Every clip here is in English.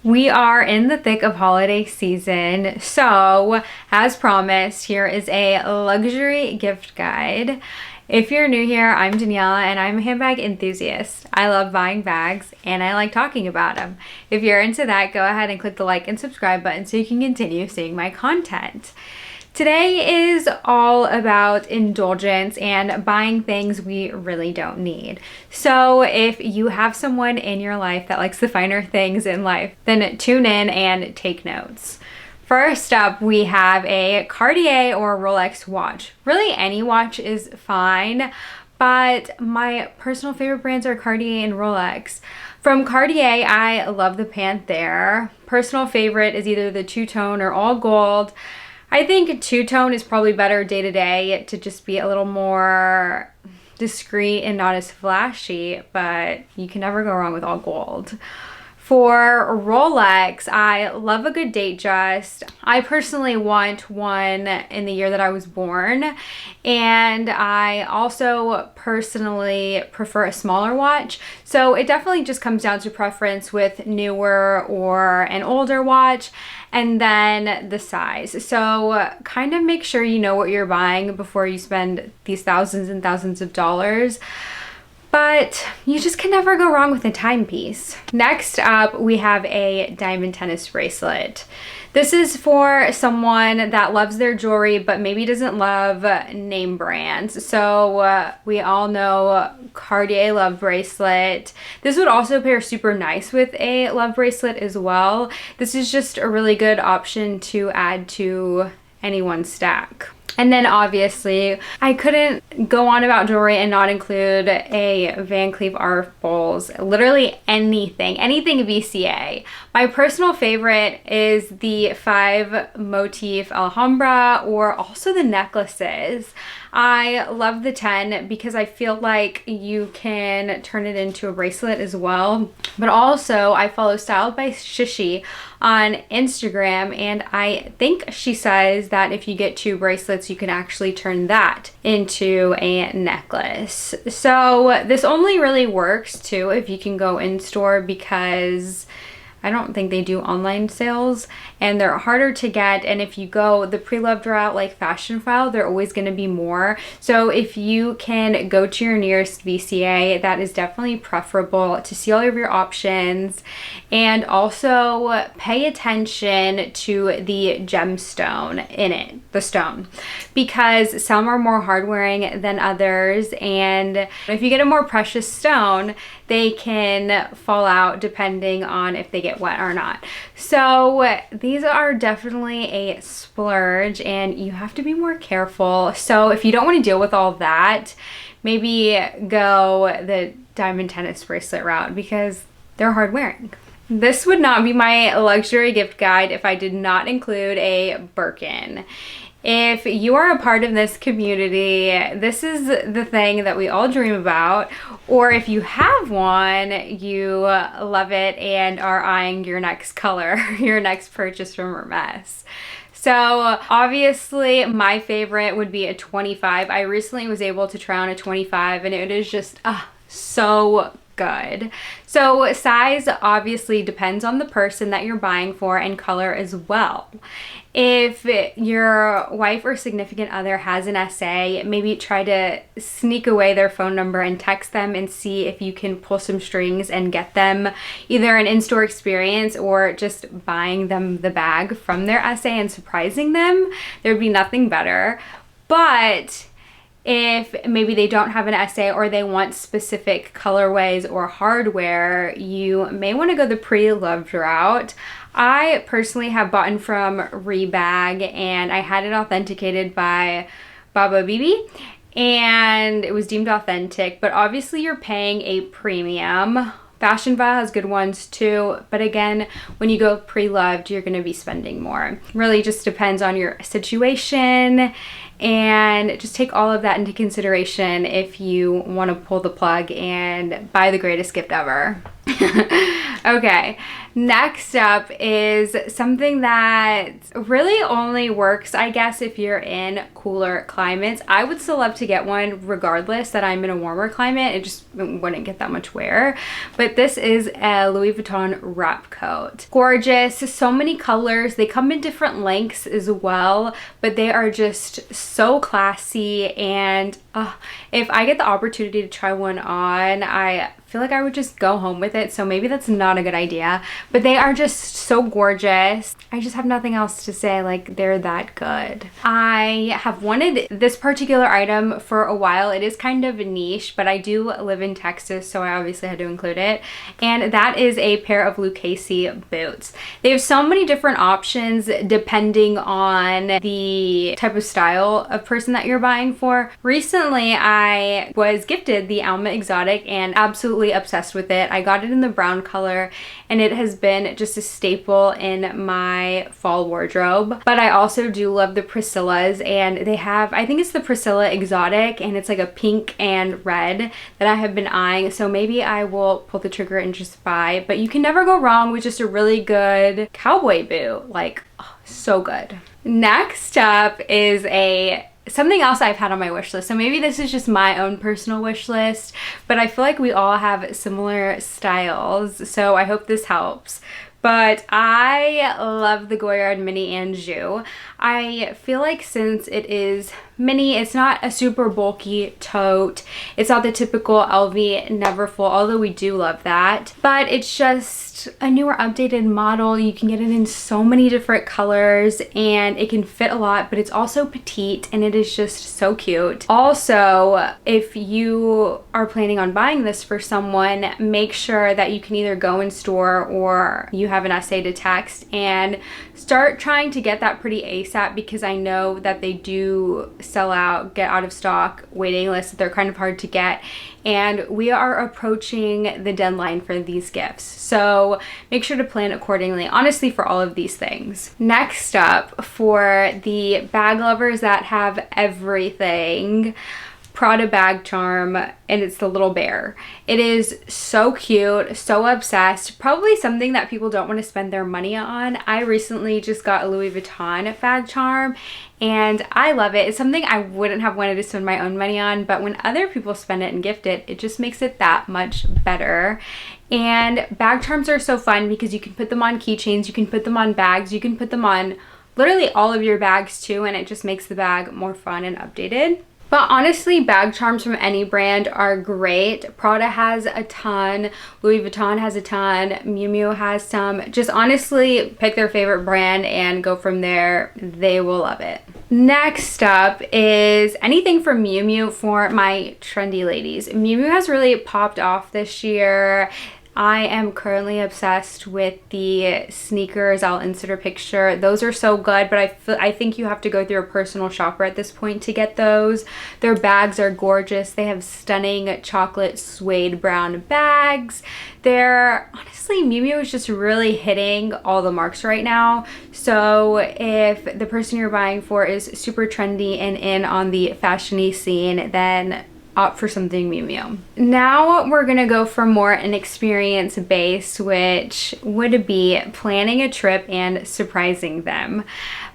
We are in the thick of holiday season, so as promised, here is a luxury gift guide. If you're new here, I'm Daniella and I'm a handbag enthusiast. I love buying bags and I like talking about them. If you're into that, go ahead and click the like and subscribe button so you can continue seeing my content. Today is all about indulgence and buying things we really don't need. So if you have someone in your life that likes the finer things in life, then tune in and take notes. First up, we have a Cartier or Rolex watch. Really any watch is fine, but my personal favorite brands are Cartier and Rolex. From Cartier, I love the Panthere. Personal favorite is either the two-tone or all gold. I think two-tone is probably better day to day to just be a little more discreet and not as flashy, but you can never go wrong with all gold. For Rolex, I love a good Datejust. I personally want one in the year that I was born, and I also personally prefer a smaller watch. So it definitely just comes down to preference with newer or an older watch, and then the size. So kind of make sure you know what you're buying before you spend these thousands and thousands of dollars. But you just can never go wrong with a timepiece. Next up, we have a diamond tennis bracelet. This is for someone that loves their jewelry but maybe doesn't love name brands. So we all know Cartier Love Bracelet. This would also pair super nice with a love bracelet as well. This is just a really good option to add to anyone's stack. And then obviously, I couldn't go on about jewelry and not include a Van Cleef Arpels bowls. Literally anything VCA. My personal favorite is the 5 motif Alhambra or also the necklaces. I love the 10 because I feel like you can turn it into a bracelet as well. But also I follow Styled by Shishi on Instagram, and I think she says that if you get 2 bracelets, you can actually turn that into a necklace. So this only really works too if you can go in store, because I don't think they do online sales and they're harder to get. And if you go the pre-loved route like Fashion File, they're always going to be more. So if you can go to your nearest VCA, that is definitely preferable to see all of your options. And also pay attention to the gemstone in it, the stone, because some are more hard wearing than others. And if you get a more precious stone, they can fall out depending on if they get wet or not. So these are definitely a splurge and you have to be more careful. So if you don't want to deal with all that, maybe go the diamond tennis bracelet route because they're hard wearing. This would not be my luxury gift guide if I did not include a Birkin. If you are a part of this community, this is the thing that we all dream about. Or if you have one, you love it and are eyeing your next color, your next purchase from Hermes. So obviously my favorite would be a 25. I recently was able to try on a 25 and it is just so good. So size obviously depends on the person that you're buying for and color as well. If your wife or significant other has an SA, maybe try to sneak away their phone number and text them and see if you can pull some strings and get them either an in-store experience or just buying them the bag from their SA and surprising them. There'd be nothing better. But if maybe they don't have an SA or they want specific colorways or hardware, you may want to go the pre-loved route. I personally have bought from Rebag and I had it authenticated by Baba Bibi and it was deemed authentic, but obviously you're paying a premium. Fashion File has good ones too, but again, when you go pre-loved, you're going to be spending more. Really just depends on your situation, and just take all of that into consideration if you want to pull the plug and buy the greatest gift ever. Okay, Next up is something that really only works, I guess, if you're in cooler climates. I would still love to get one regardless that I'm in a warmer climate. It just wouldn't get that much wear. But this is a Louis Vuitton Wrap coat. Gorgeous, so many colors. They come in different lengths as well, but they are just so classy. And if I get the opportunity to try one on, I feel like I would just go home with it, so maybe that's not a good idea, but they are just so gorgeous. I just have nothing else to say, like, they're that good. I have wanted this particular item for a while. It is kind of a niche, but I do live in Texas, so I obviously had to include it, and that is a pair of Lucchese boots. They have so many different options depending on the type of style of person that you're buying for. Recently, I was gifted the Alma Exotic and absolutely obsessed with it. I got it in the brown color and it has been just a staple in my fall wardrobe. But I also do love the Priscillas, and they have, I think it's the Priscilla Exotic, and it's like a pink and red that I have been eyeing. So maybe I will pull the trigger and just buy. But you can never go wrong with just a really good cowboy boot. Like, oh, so good. Next up is something else I've had on my wish list. So maybe this is just my own personal wish list, but I feel like we all have similar styles, so I hope this helps. But I love the Goyard Mini Anjou. I feel like since it is mini, it's not a super bulky tote. It's not the typical LV never full, although we do love that. But it's just a newer updated model. You can get it in so many different colors and it can fit a lot, but it's also petite and it is just so cute. Also, if you are planning on buying this for someone, make sure that you can either go in store or you have an essay to text and start trying to get that pretty ASAP, because I know that they do sell out, get out of stock, waiting lists. They're kind of hard to get, and we are approaching the deadline for these gifts, so make sure to plan accordingly, honestly, for all of these things. Next up, for the bag lovers that have everything, Prada bag charm, and it's the little bear. It is so cute, so obsessed, probably something that people don't want to spend their money on. I recently just got a Louis Vuitton bag charm and I love it. It's something I wouldn't have wanted to spend my own money on, but when other people spend it and gift it, it just makes it that much better. And bag charms are so fun because you can put them on keychains, you can put them on bags, you can put them on literally all of your bags too, and it just makes the bag more fun and updated. But honestly, bag charms from any brand are great. Prada has a ton, Louis Vuitton has a ton, Miu Miu has some. Just honestly pick their favorite brand and go from there. They will love it. Next up is anything from Miu Miu for my trendy ladies. Miu Miu has really popped off this year. I am currently obsessed with the sneakers. I'll insert a picture. Those are so good, but I think you have to go through a personal shopper at this point to get those. Their bags are gorgeous. They have stunning chocolate suede brown bags. Honestly, Miu Miu is just really hitting all the marks right now. So if the person you're buying for is super trendy and in on the fashiony scene, then opt for something Miu Miu. Now we're gonna go for more an experience base, which would be planning a trip and surprising them.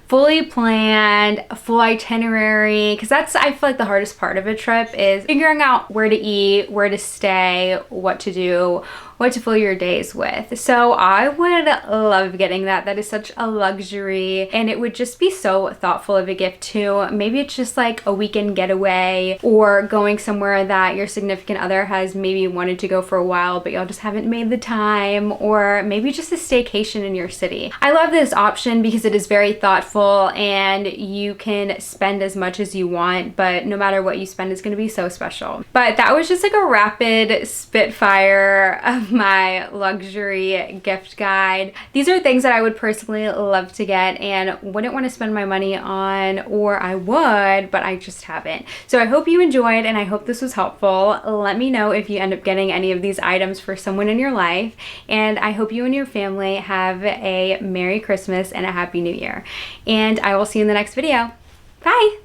Fully planned, full itinerary, because that's, I feel like, the hardest part of a trip is figuring out where to eat, where to stay, what to do, what to fill your days with. So I would love getting that. That is such a luxury, and it would just be so thoughtful of a gift too. Maybe it's just like a weekend getaway, or going somewhere that your significant other has maybe wanted to go for a while but y'all just haven't made the time, or maybe just a staycation in your city. I love this option because it is very thoughtful and you can spend as much as you want, but no matter what you spend, it's going to be so special. But that was just like a rapid spitfire of my luxury gift guide. These are things that I would personally love to get and wouldn't want to spend my money on, or I would, but I just haven't. So I hope you enjoyed and I hope this was helpful. Let me know if you end up getting any of these items for someone in your life, and I hope you and your family have a Merry Christmas and a Happy New Year. And I will see you in the next video. Bye!